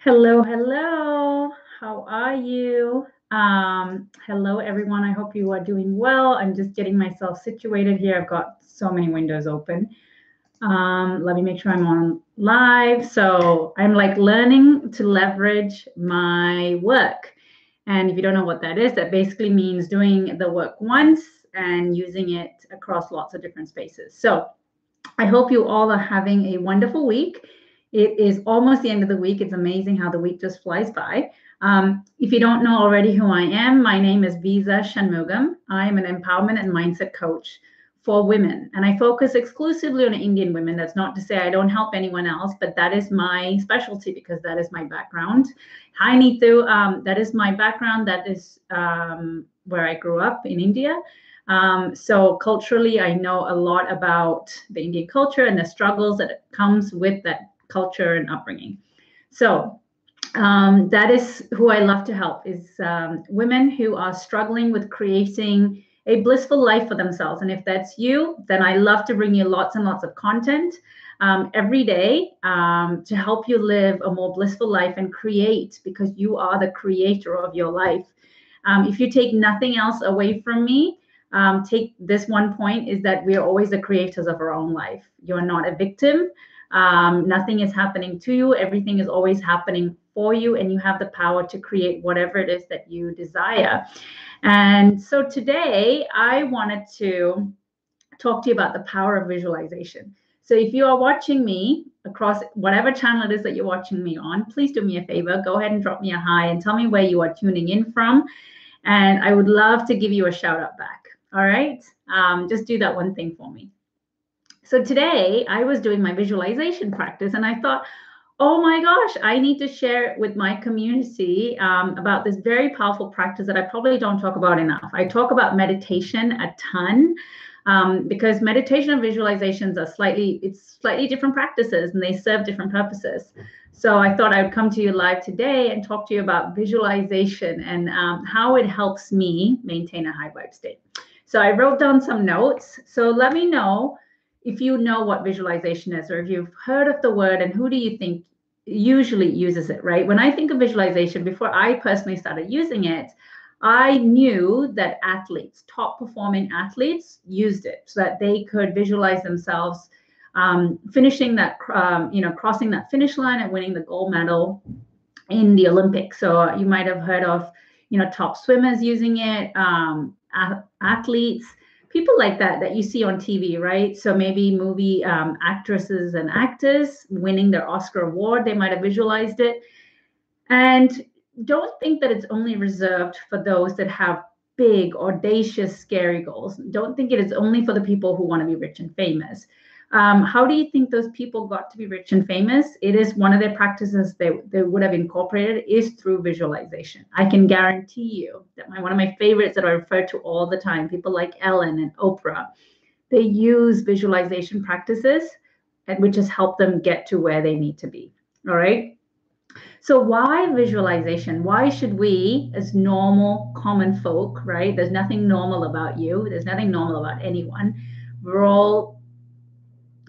Hello, hello. How are you? Hello, everyone. I hope you are doing well. I'm just getting myself situated here. I've got so many windows open. Let me make sure I'm on live. So I'm like learning to leverage my work. And if you don't know what that is, that basically means doing the work once and using it across lots of different spaces. So I hope you all are having a wonderful week. It is almost the end of the week. It's amazing how the week just flies by. If you don't know already who I am, my name is Visa Shanmugam. I am an empowerment and mindset coach for women, and I focus exclusively on Indian women. That's not to say I don't help anyone else, but that is my specialty because that is my background. Hi, Neetu. That is my background. That is where I grew up in India. So culturally, I know a lot about the Indian culture and the struggles that comes with that culture and upbringing. So that is who I love to help is women who are struggling with creating a blissful life for themselves. And if that's you, then I love to bring you lots and lots of content every day to help you live a more blissful life and create because you are the creator of your life. If you take nothing else away from me, take this one point is that we are always the creators of our own life. You're not a victim. Nothing is happening to you. Everything is always happening for you, and you have the power to create whatever it is that you desire. And so today I wanted to talk to you about the power of visualization. So if you are watching me across whatever channel it is that you're watching me on, please do me a favor. Go ahead and drop me a hi and tell me where you are tuning in from. And I would love to give you a shout out back. All right. Just do that one thing for me. So today I was doing my visualization practice and I thought, oh my gosh, I need to share with my community about this very powerful practice that I probably don't talk about enough. I talk about meditation a ton because meditation and visualizations are slightly different practices and they serve different purposes. So I thought I would come to you live today and talk to you about visualization and how it helps me maintain a high vibe state. So I wrote down some notes. So let me know if you know what visualization is or if you've heard of the word and who do you think usually uses it, right? When I think of visualization, before I personally started using it, I knew that athletes, top performing athletes, used it so that they could visualize themselves finishing that, crossing that finish line and winning the gold medal in the Olympics. So you might have heard of, top swimmers using it, athletes, people like that you see on TV, right? So maybe movie actresses and actors winning their Oscar award, they might have visualized it. And don't think that it's only reserved for those that have big, audacious, scary goals. Don't think it is only for the people who want to be rich and famous. How do you think those people got to be rich and famous? It is one of their practices they would have incorporated is through visualization. I can guarantee you that one of my favorites that I refer to all the time, people like Ellen and Oprah, they use visualization practices, and which has helped them get to where they need to be. All right. So why visualization? Why should we, as normal, common folk, right? There's nothing normal about you. There's nothing normal about anyone. We're all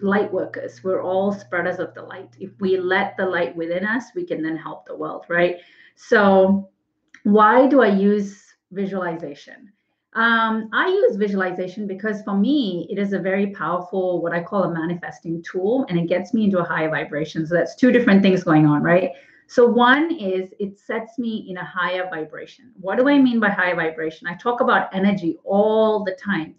light workers. We're all spreaders of the light. If we let the light within us, we can then help the world, right? So why do I use visualization? I use visualization because for me, it is a very powerful, what I call a manifesting tool, and it gets me into a higher vibration. So that's two different things going on, right? So one is it sets me in a higher vibration. What do I mean by higher vibration? I talk about energy all the time.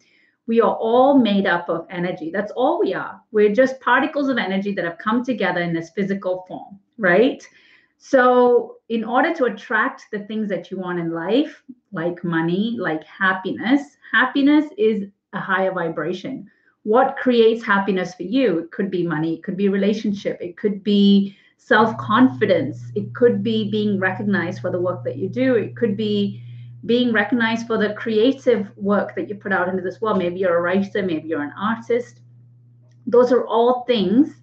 We are all made up of energy. That's all we are. We're just particles of energy that have come together in this physical form, right? So, in order to attract the things that you want in life, like money, like happiness, happiness is a higher vibration. What creates happiness for you? It could be money, it could be relationship, it could be self-confidence, it could be being recognized for the work that you do, it could be being recognized for the creative work that you put out into this world. Maybe you're a writer, maybe you're an artist. Those are all things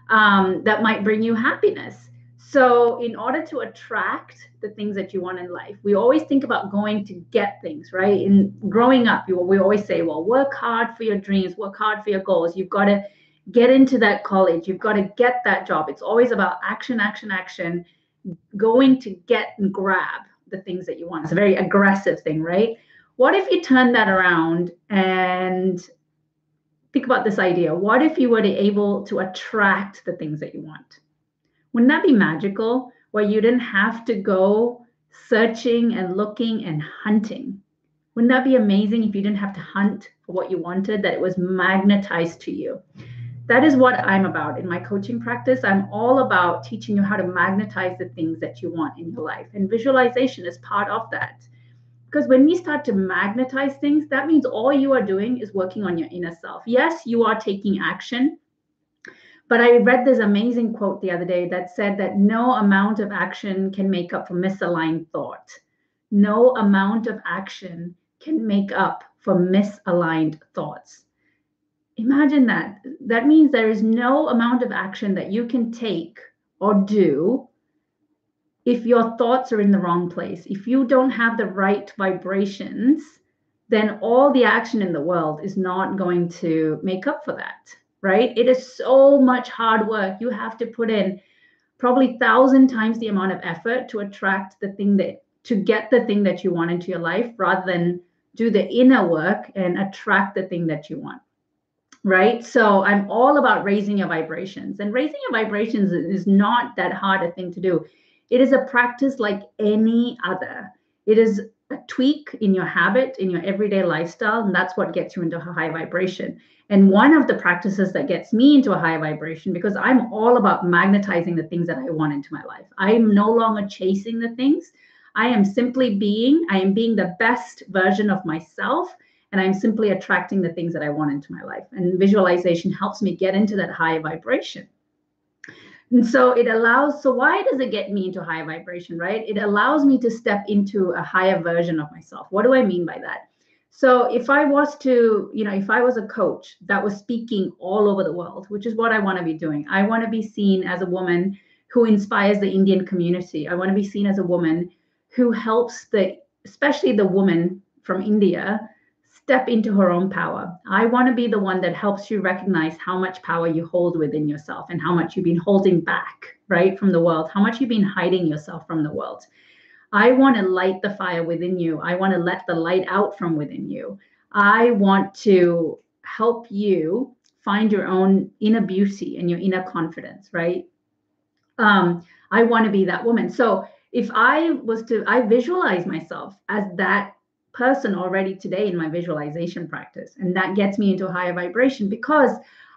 that might bring you happiness. So in order to attract the things that you want in life, we always think about going to get things, right? In growing up, we always say, well, work hard for your dreams, work hard for your goals. You've got to get into that college. You've got to get that job. It's always about action, action, action. going to get and grab the things that you want. It's a very aggressive thing, right? What if you turn that around and think about this idea? What if you were able to attract the things that you want? Wouldn't that be magical? Where you didn't have to go searching and looking and hunting. Wouldn't that be amazing if you didn't have to hunt for what you wanted, that it was magnetized to you? That is what I'm about in my coaching practice. I'm all about teaching you how to magnetize the things that you want in your life. And visualization is part of that. Because when we start to magnetize things, that means all you are doing is working on your inner self. Yes, you are taking action. But I read this amazing quote the other day that said that no amount of action can make up for misaligned thought. No amount of action can make up for misaligned thoughts. Imagine that. That means there is no amount of action that you can take or do if your thoughts are in the wrong place. If you don't have the right vibrations, then all the action in the world is not going to make up for that, right? It is so much hard work. You have to put in probably 1,000 times the amount of effort to attract the thing to get the thing that you want into your life, rather than do the inner work and attract the thing that you want. Right. So I'm all about raising your vibrations, and raising your vibrations is not that hard a thing to do. It is a practice like any other. It is a tweak in your habit, in your everyday lifestyle, and that's what gets you into a high vibration. And one of the practices that gets me into a high vibration, because I'm all about magnetizing the things that I want into my life. I am no longer chasing the things. I am being the best version of myself, and I'm simply attracting the things that I want into my life. And visualization helps me get into that high vibration. And so why does it get me into high vibration, right? It allows me to step into a higher version of myself. What do I mean by that? So if I was a coach that was speaking all over the world, which is what I want to be doing, I want to be seen as a woman who inspires the Indian community. I want to be seen as a woman who helps especially the woman from India, step into her own power. I want to be the one that helps you recognize how much power you hold within yourself and how much you've been holding back, right, from the world, how much you've been hiding yourself from the world. I want to light the fire within you. I want to let the light out from within you. I want to help you find your own inner beauty and your inner confidence, right? I want to be that woman. So if I visualize myself as that person already today in my visualization practice. And that gets me into a higher vibration, because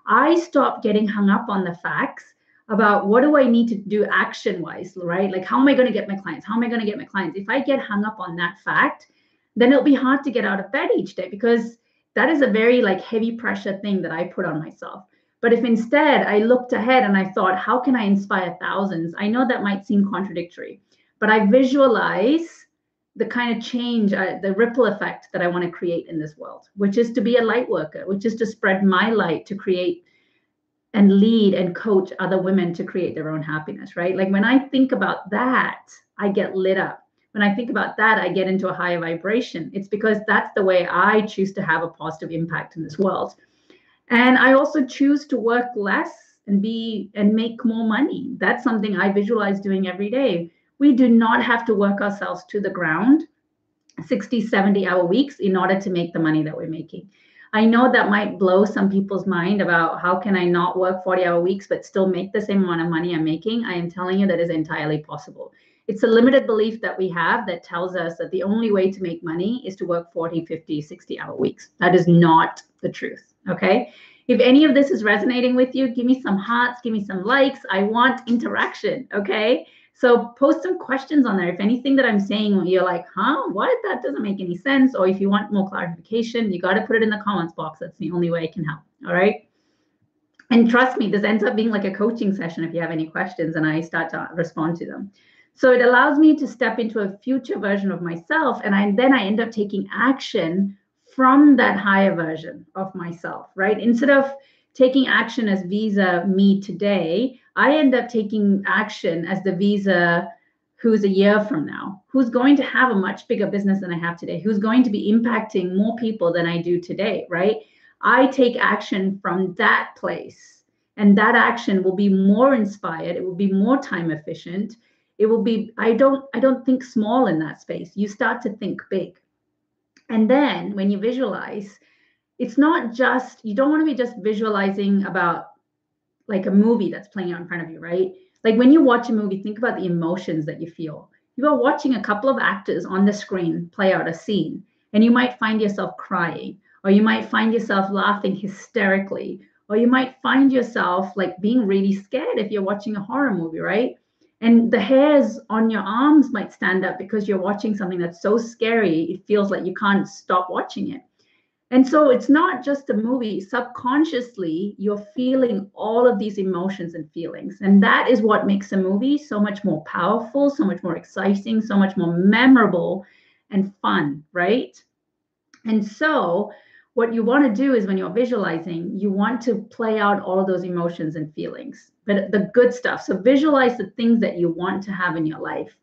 I stop getting hung up on the facts about what do I need to do action wise, right? Like, how am I going to get my clients? How am I going to get my clients? If I get hung up on that fact, then it'll be hard to get out of bed each day, because that is a very heavy pressure thing that I put on myself. But if instead I looked ahead and I thought, how can I inspire thousands? I know that might seem contradictory, but I visualize the kind of change, the ripple effect that I want to create in this world, which is to be a light worker, which is to spread my light, to create and lead and coach other women to create their own happiness, right? Like when I think about that, I get lit up. When I think about that, I get into a higher vibration. It's because that's the way I choose to have a positive impact in this world. And I also choose to work less and make more money. That's something I visualize doing every day. We do not have to work ourselves to the ground 60, 70-hour weeks in order to make the money that we're making. I know that might blow some people's mind about how can I not work 40-hour weeks but still make the same amount of money I'm making. I am telling you that is entirely possible. It's a limited belief that we have that tells us that the only way to make money is to work 40, 50, 60-hour weeks. That is not the truth, okay? If any of this is resonating with you, give me some hearts, give me some likes. I want interaction, okay? So post some questions on there. If anything that I'm saying, you're like, huh, what? That doesn't make any sense. Or if you want more clarification, you got to put it in the comments box. That's the only way I can help. All right. And trust me, this ends up being like a coaching session if you have any questions and I start to respond to them. So it allows me to step into a future version of myself. And then I end up taking action from that higher version of myself, right? Instead of taking action as Visa me today, I end up taking action as the Visa who's a year from now, who's going to have a much bigger business than I have today, who's going to be impacting more people than I do today, right? I take action from that place, and that action will be more inspired. It will be more time efficient. It will be, I don't think small in that space. You start to think big. And then when you visualize, it's not just, you don't want to be just visualizing about like a movie that's playing out in front of you, right? Like when you watch a movie, think about the emotions that you feel. You are watching a couple of actors on the screen play out a scene, and you might find yourself crying, or you might find yourself laughing hysterically, or you might find yourself like being really scared if you're watching a horror movie, right? And the hairs on your arms might stand up because you're watching something that's so scary, it feels like you can't stop watching it. And so it's not just a movie. Subconsciously, you're feeling all of these emotions and feelings. And that is what makes a movie so much more powerful, so much more exciting, so much more memorable and fun, right? And so, what you want to do is when you're visualizing, you want to play out all of those emotions and feelings, but the good stuff. So, visualize the things that you want to have in your life,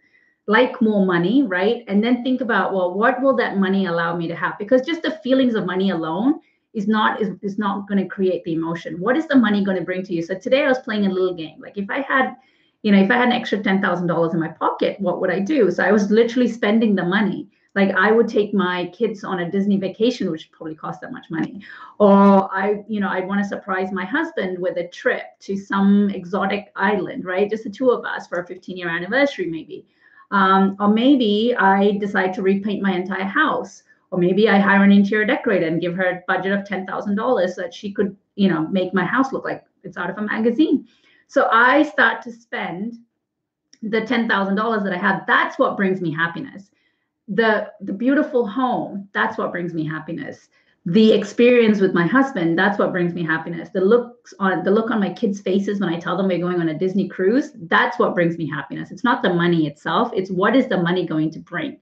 like more money, right? And then think about, well, what will that money allow me to have? Because just the feelings of money alone is not going to create the emotion. What is the money going to bring to you? So today I was playing a little game. Like if I had, if I had an extra $10,000 in my pocket, what would I do? So I was literally spending the money. Like I would take my kids on a Disney vacation, which probably cost that much money. Or I'd want to surprise my husband with a trip to some exotic island, right? Just the two of us for a 15-year anniversary, maybe. Or maybe I decide to repaint my entire house. Or maybe I hire an interior decorator and give her a budget of $10,000 so that she could, make my house look like it's out of a magazine. So I start to spend the $10,000 that I have. That's what brings me happiness. The beautiful home, that's what brings me happiness. The experience with my husband, that's what brings me happiness. The look on my kids' faces when I tell them we're going on a Disney cruise, that's what brings me happiness. It's not the money itself, it's what is the money going to bring.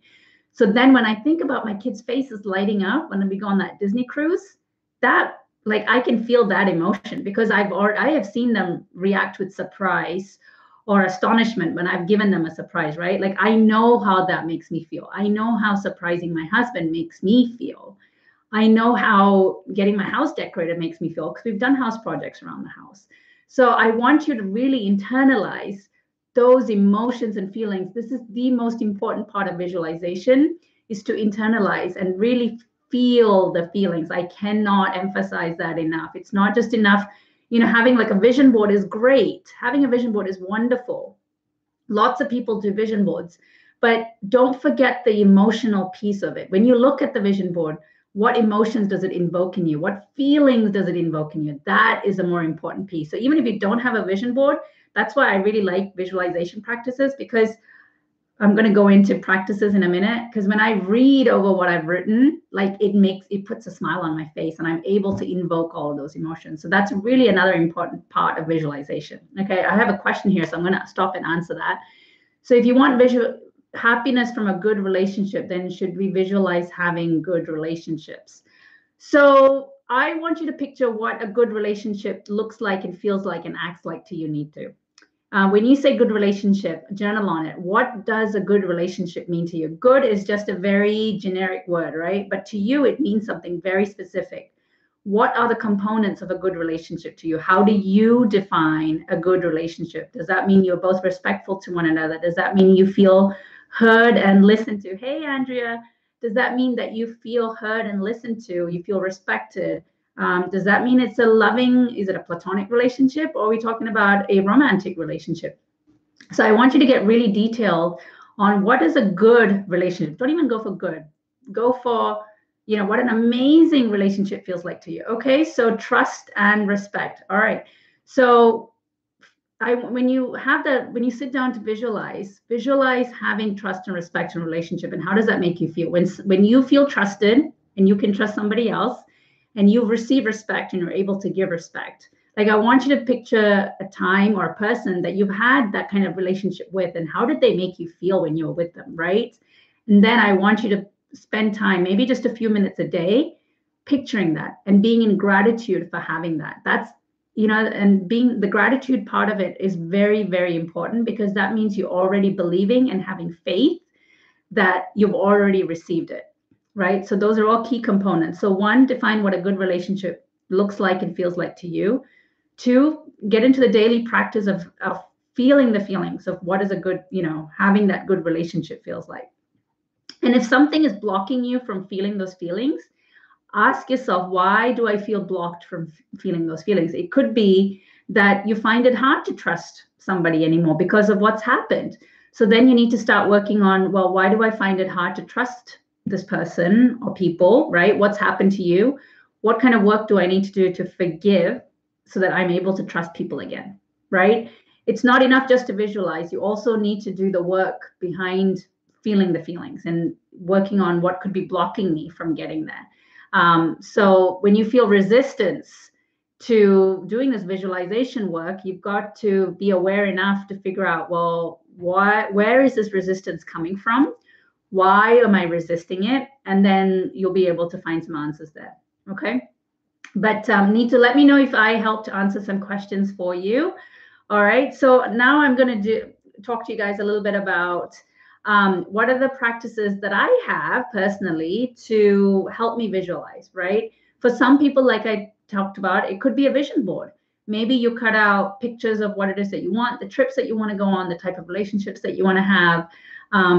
So then when I think about my kids' faces lighting up when we go on that Disney cruise, that, like, I can feel that emotion because I have seen them react with surprise or astonishment when I've given them a surprise, right? Like I know how that makes me feel. I know how surprising my husband makes me feel. I know how getting my house decorated makes me feel because we've done house projects around the house. So I want you to really internalize those emotions and feelings. This is the most important part of visualization, is to internalize and really feel the feelings. I cannot emphasize that enough. It's not just enough, having like a vision board is great. Having a vision board is wonderful. Lots of people do vision boards, but don't forget the emotional piece of it. When you look at the vision board, what emotions does it invoke in you? What feelings does it invoke in you? That is a more important piece. So even if you don't have a vision board, that's why I really like visualization practices, because I'm going to go into practices in a minute, because when I read over what I've written, like it puts a smile on my face and I'm able to invoke all of those emotions. So that's really another important part of visualization. Okay, I have a question here, so I'm going to stop and answer that. So if you want visual happiness from a good relationship, then should we visualize having good relationships? So I want you to picture what a good relationship looks like and feels like and acts like to you. Need to. When you say good relationship, journal on it. What does a good relationship mean to you? Good is just a very generic word, right? But to you, it means something very specific. What are the components of a good relationship to you? How do you define a good relationship? Does that mean you're both respectful to one another? Does that mean you feel heard and listened to? Hey, Andrea, does that mean that you feel heard and listened to? You feel respected? Does that mean it's a loving, is it a platonic relationship, or are we talking about a romantic relationship? So I want you to get really detailed on what is a good relationship. Don't even go for good. Go for, what an amazing relationship feels like to you. Okay, so trust and respect. All right. So when you sit down to visualize having trust and respect in a relationship. And how does that make you feel? When you feel trusted and you can trust somebody else, and you receive respect and you're able to give respect. Like I want you to picture a time or a person that you've had that kind of relationship with, and how did they make you feel when you were with them, right? And then I want you to spend time, maybe just a few minutes a day, picturing that and being in gratitude for having that. That's, and being the gratitude part of it is very, very important, because that means you're already believing and having faith that you've already received it. Right? So those are all key components. So one, define what a good relationship looks like and feels like to you. Two, get into the daily practice of feeling the feelings of what is a good, having that good relationship feels like. And if something is blocking you from feeling those feelings, ask yourself, why do I feel blocked from feeling those feelings? It could be that you find it hard to trust somebody anymore because of what's happened. So then you need to start working on, well, why do I find it hard to trust this person or people, right? What's happened to you? What kind of work do I need to do to forgive so that I'm able to trust people again, right? It's not enough just to visualize. You also need to do the work behind feeling the feelings and working on what could be blocking me from getting there. So when you feel resistance to doing this visualization work, you've got to be aware enough to figure out, well, where is this resistance coming from? Why am I resisting it? And then you'll be able to find some answers there. Okay. But need to let me know if I helped to answer some questions for you. All right. So now I'm going to talk to you guys a little bit about what are the practices that I have personally to help me visualize, right? For some people, like I talked about, it could be a vision board. Maybe you cut out pictures of what it is that you want, the trips that you want to go on, the type of relationships that you want to have,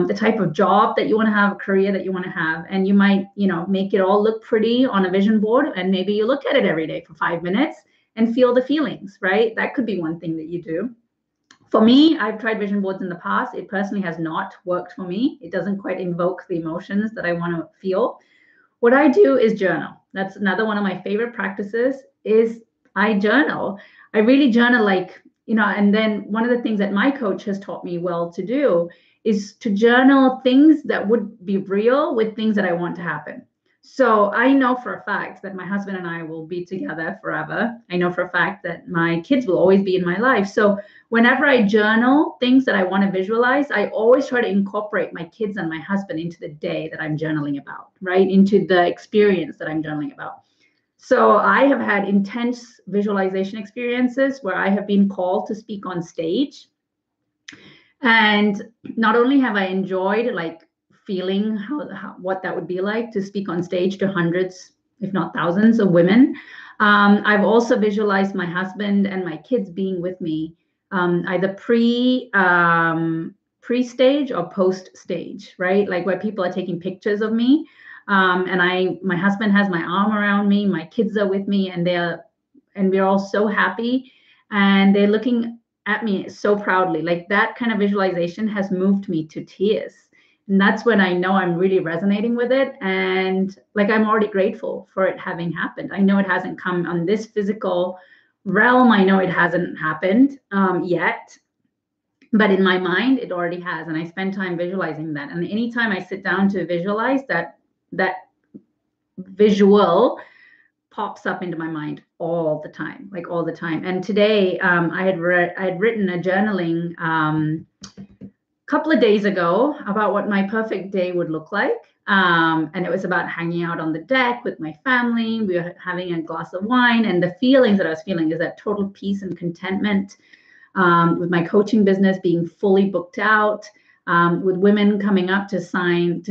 the type of job that you want to have, a career that you want to have. And you might, make it all look pretty on a vision board. And maybe you look at it every day for 5 minutes and feel the feelings, right? That could be one thing that you do. For me, I've tried vision boards in the past. It personally has not worked for me. It doesn't quite invoke the emotions that I want to feel. What I do is journal. That's another one of my favorite practices is I journal. I really journal and then one of the things that my coach has taught me well to do is to journal things that would be real with things that I want to happen. So I know for a fact that my husband and I will be together forever. I know for a fact that my kids will always be in my life. So whenever I journal things that I want to visualize, I always try to incorporate my kids and my husband into the day that I'm journaling about, right? Into the experience that I'm journaling about. So I have had intense visualization experiences where I have been called to speak on stage. And not only have I enjoyed feeling what that would be like to speak on stage to hundreds, if not thousands of women. I've also visualized my husband and my kids being with me, either pre-stage or post-stage, right? Like where people are taking pictures of me. And my husband has my arm around me, my kids are with me, and we're all so happy. And they're looking at me so proudly. Like that kind of visualization has moved me to tears. And that's when I know I'm really resonating with it. And I'm already grateful for it having happened. I know it hasn't come on this physical realm. I know it hasn't happened yet. But in my mind, it already has. And I spend time visualizing that. And anytime I sit down to visualize, that visual pops up into my mind all the time. And today I had written a journaling couple of days ago about what my perfect day would look like. And it was about hanging out on the deck with my family. We were having a glass of wine, and the feelings that I was feeling is that total peace and contentment, with my coaching business being fully booked out, with women coming up to sign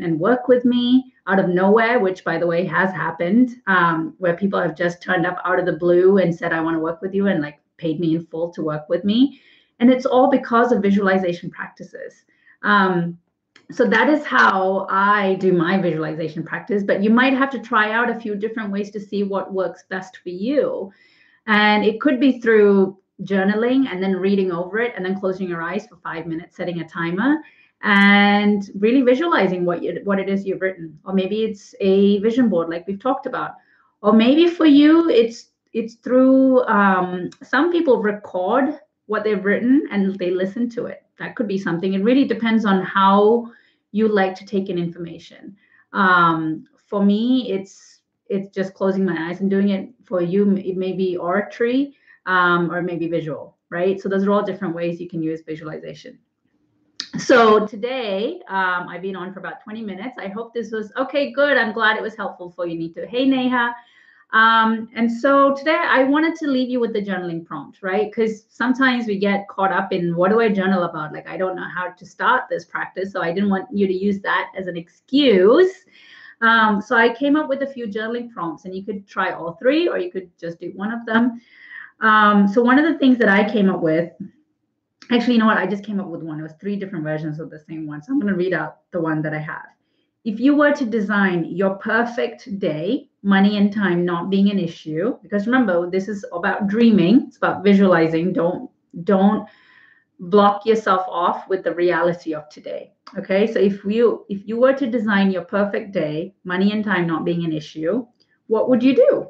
and work with me out of nowhere, which by the way has happened, where people have just turned up out of the blue and said, I want to work with you, and paid me in full to work with me. And it's all because of visualization practices. So that is how I do my visualization practice, but you might have to try out a few different ways to see what works best for you. And it could be through journaling and then reading over it and then closing your eyes for 5 minutes, setting a timer and really visualizing what it is you've written. Or maybe it's a vision board like we've talked about. Or maybe for you, it's through, some people record what they've written and they listen to it. That could be something. It really depends on how you like to take in information. For me, it's just closing my eyes and doing it. For you, it may be oratory, or maybe visual, right? So those are all different ways you can use visualization. So today, I've been on for about 20 minutes. I hope this was okay. Good. I'm glad it was helpful for you, Neeta. Hey, Neha. And so today I wanted to leave you with the journaling prompt, right? Because sometimes we get caught up in what do I journal about? I don't know how to start this practice. So I didn't want you to use that as an excuse. So I came up with a few journaling prompts, and you could try all three, or you could just do one of them. So one of the things that I came up with Actually, you know what? I just came up with one. It was three different versions of the same one. So I'm going to read out the one that I have. If you were to design your perfect day, money and time not being an issue, because remember, this is about dreaming, it's about visualizing. Don't block yourself off with the reality of today. Okay? So if you were to design your perfect day, money and time not being an issue, what would you do?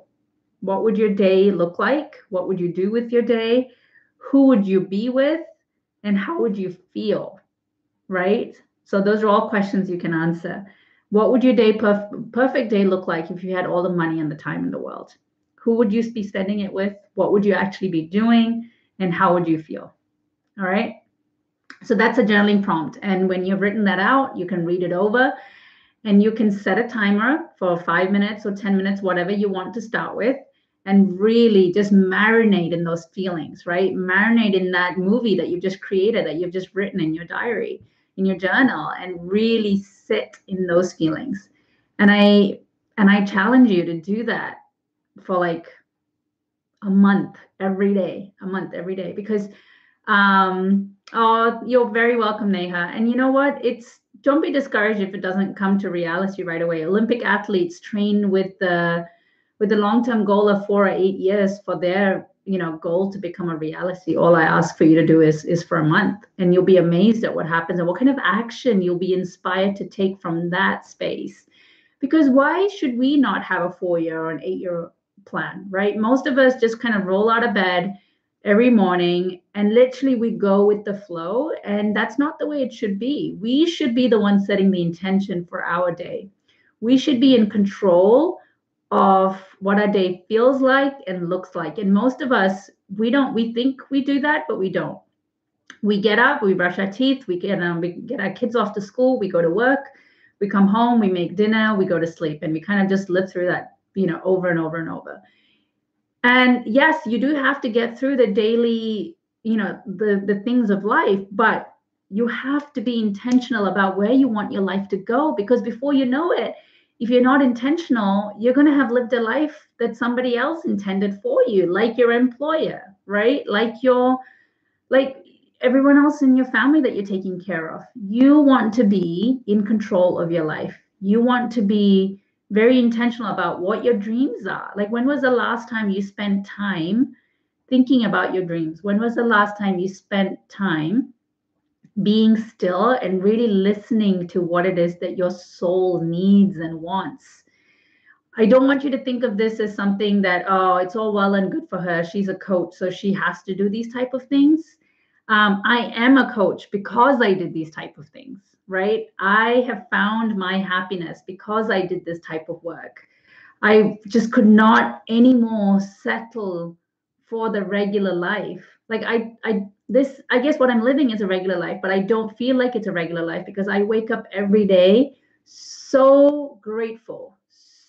What would your day look like? What would you do with your day? Who would you be with? And how would you feel? Right? So those are all questions you can answer. What would your perfect day look like if you had all the money and the time in the world? Who would you be spending it with? What would you actually be doing? And how would you feel? All right. So that's a journaling prompt. And when you've written that out, you can read it over and you can set a timer for 5 minutes or 10 minutes, whatever you want to start with, and really just marinate in those feelings, right? Marinate in that movie that you've just created, that you've just written in your diary, in your journal, and really sit in those feelings. And I challenge you to do that for like a month every day, because oh, you're very welcome, Neha. And you know what? Don't be discouraged if it doesn't come to reality right away. Olympic athletes train with the long-term goal of 4 or 8 years for their goal to become a reality. All I ask for you to do is for a month, and you'll be amazed at what happens and what kind of action you'll be inspired to take from that space. Because why should we not have a 4 year or an 8 year plan, right? Most of us just kind of roll out of bed every morning and literally we go with the flow. And that's not the way it should be. We should be the ones setting the intention for our day. We should be in control of what our day feels like and looks like. And most of us, we think we do that, but we don't. We get up, we brush our teeth, we get our kids off to school, we go to work, we come home, we make dinner, we go to sleep, and we kind of just live through that, over and over and over. And yes, you do have to get through the daily, the things of life, but you have to be intentional about where you want your life to go, because before you know it, if you're not intentional, you're going to have lived a life that somebody else intended for you, like your employer, right? Like everyone else in your family that you're taking care of. You want to be in control of your life. You want to be very intentional about what your dreams are. Like, when was the last time you spent time thinking about your dreams? When was the last time you spent time being still and really listening to what it is that your soul needs and wants? I don't want you to think of this as something that, oh, it's all well and good for her. She's a coach, so she has to do these type of things. I am a coach because I did these type of things, right? I have found my happiness because I did this type of work. I just could not anymore settle for the regular life. Like I guess what I'm living is a regular life, but I don't feel like it's a regular life because I wake up every day so grateful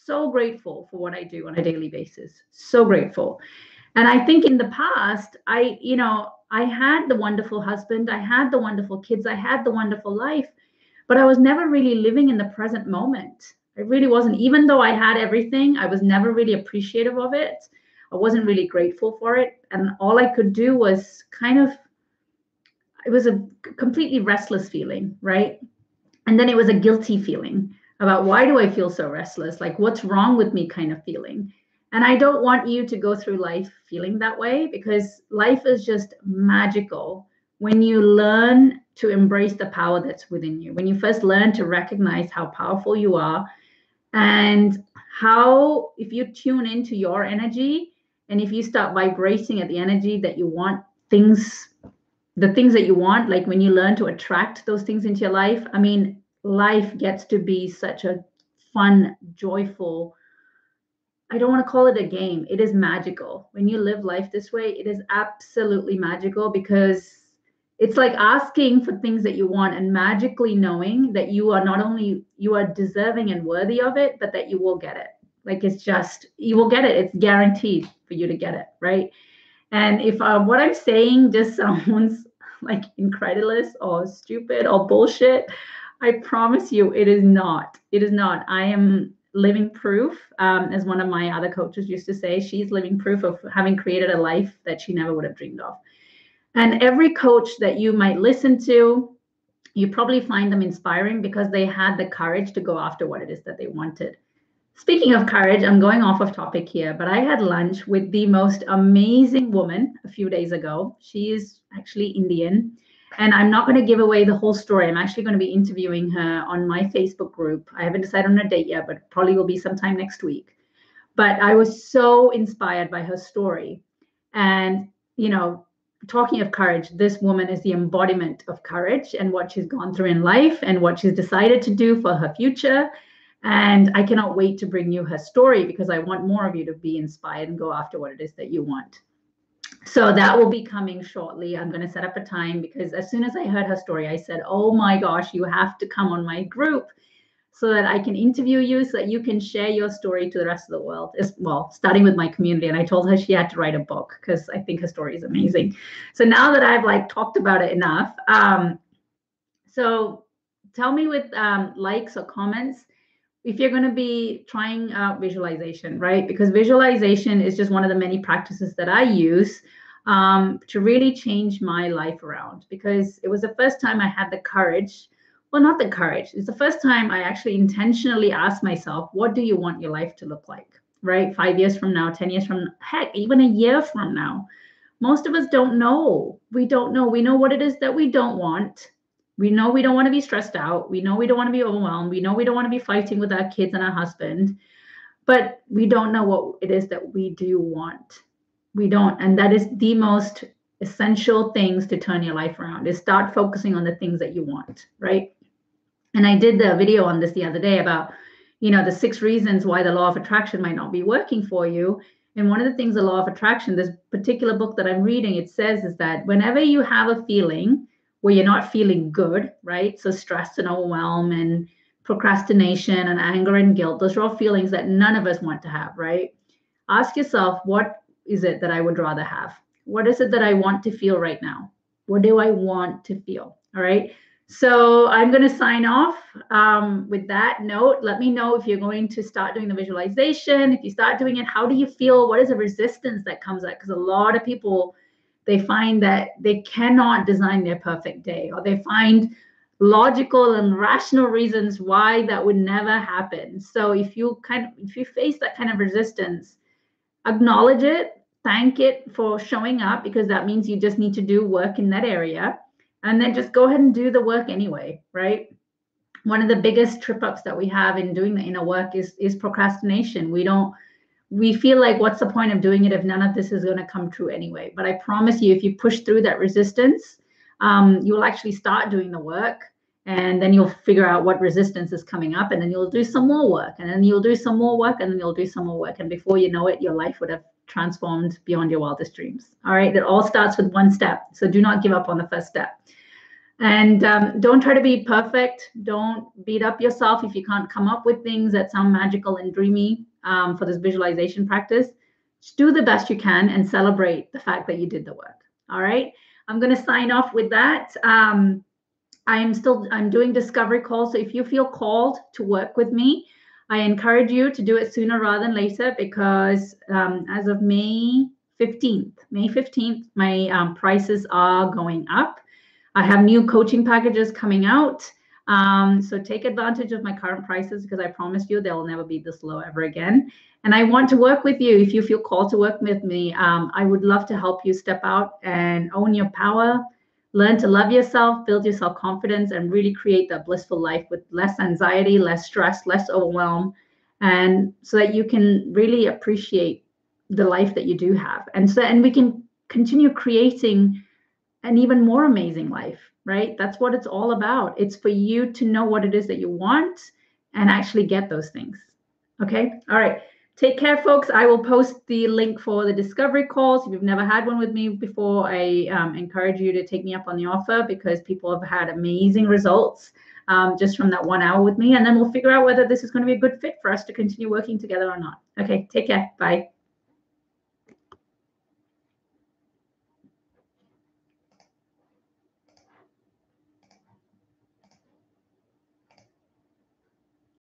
for what I do on a daily basis. So grateful. And I think in the past, I had the wonderful husband, I had the wonderful kids, I had the wonderful life, but I was never really living in the present moment. I really wasn't. Even though I had everything, I was never really appreciative of it. I wasn't really grateful for it. And all I could do was it was a completely restless feeling, right? And then it was a guilty feeling about, why do I feel so restless? Like, what's wrong with me kind of feeling. And I don't want you to go through life feeling that way, because life is just magical when you learn to embrace the power that's within you. When you first learn to recognize how powerful you are, and how, if you tune into your energy and if you start vibrating at the energy that you want, the things that you want, like when you learn to attract those things into your life, I mean, life gets to be such a fun, joyful, I don't want to call it a game. It is magical. When you live life this way, it is absolutely magical, because it's like asking for things that you want and magically knowing that you are not only you are deserving and worthy of it, but that you will get it. Like, it's just, you will get it. It's guaranteed for you to get it, right? And if what I'm saying just sounds like incredulous or stupid or bullshit, I promise you it is not. It is not. I am living proof. As one of my other coaches used to say, she's living proof of having created a life that she never would have dreamed of. And every coach that you might listen to, you probably find them inspiring because they had the courage to go after what it is that they wanted. Speaking of courage, I'm going off of topic here, but I had lunch with the most amazing woman a few days ago. She is actually Indian, and I'm not going to give away the whole story. I'm actually going to be interviewing her on my Facebook group. I haven't decided on a date yet, but probably will be sometime next week. But I was so inspired by her story. And, talking of courage, this woman is the embodiment of courage and what she's gone through in life and what she's decided to do for her future. And I cannot wait to bring you her story because I want more of you to be inspired and go after what it is that you want. So that will be coming shortly. I'm going to set up a time because as soon as I heard her story, I said, oh my gosh, you have to come on my group so that I can interview you, so that you can share your story to the rest of the world, as well, starting with my community. And I told her she had to write a book because I think her story is amazing. So now that I've talked about it enough, so tell me with likes or comments if you're going to be trying out visualization, right? Because visualization is just one of the many practices that I use to really change my life around, because it was the first time I had the courage. Well, not the courage. It's the first time I actually intentionally asked myself, what do you want your life to look like, right? 5 years from now, 10 years from, heck, even a year from now. Most of us don't know. We don't know. We know what it is that we don't want. We know we don't want to be stressed out. We know we don't want to be overwhelmed. We know we don't want to be fighting with our kids and our husband, but we don't know what it is that we do want. We don't. And that is the most essential things to turn your life around, is start focusing on the things that you want, right? And I did the video on this the other day about, the 6 reasons why the law of attraction might not be working for you. And one of the things, the law of attraction, this particular book that I'm reading, it says is that whenever you have a feeling where you're not feeling good, right? So stress and overwhelm and procrastination and anger and guilt, those are all feelings that none of us want to have, right? Ask yourself, what is it that I would rather have? What is it that I want to feel right now? What do I want to feel? All right. So I'm going to sign off with that note. Let me know if you're going to start doing the visualization. If you start doing it, how do you feel? What is the resistance that comes up? Because a lot of people, they find that they cannot design their perfect day, or they find logical and rational reasons why that would never happen. So if you face that kind of resistance, acknowledge it, thank it for showing up, because that means you just need to do work in that area. And then just go ahead and do the work anyway, right? One of the biggest trip ups that we have in doing the inner work is procrastination. We feel like, what's the point of doing it if none of this is going to come true anyway? But I promise you, if you push through that resistance, you'll actually start doing the work, and then you'll figure out what resistance is coming up, and then you'll do some more work, and then you'll do some more work, and then you'll do some more work. And before you know it, your life would have transformed beyond your wildest dreams. All right. It all starts with one step. So do not give up on the first step. And don't try to be perfect. Don't beat up yourself if you can't come up with things that sound magical and dreamy for this visualization practice. Just do the best you can and celebrate the fact that you did the work. All right. I'm going to sign off with that. I'm doing discovery calls. So if you feel called to work with me, I encourage you to do it sooner rather than later, because as of May 15th, my prices are going up. I have new coaching packages coming out. So take advantage of my current prices, because I promise you they'll never be this low ever again. And I want to work with you. If you feel called to work with me, I would love to help you step out and own your power, learn to love yourself, build your self-confidence, and really create that blissful life with less anxiety, less stress, less overwhelm, and so that you can really appreciate the life that you do have. And we can continue creating an even more amazing life, right? That's what it's all about. It's for you to know what it is that you want and actually get those things. Okay. All right. Take care, folks. I will post the link for the discovery calls. If you've never had one with me before, I encourage you to take me up on the offer, because people have had amazing results just from that 1 hour with me. And then we'll figure out whether this is going to be a good fit for us to continue working together or not. Okay. Take care. Bye.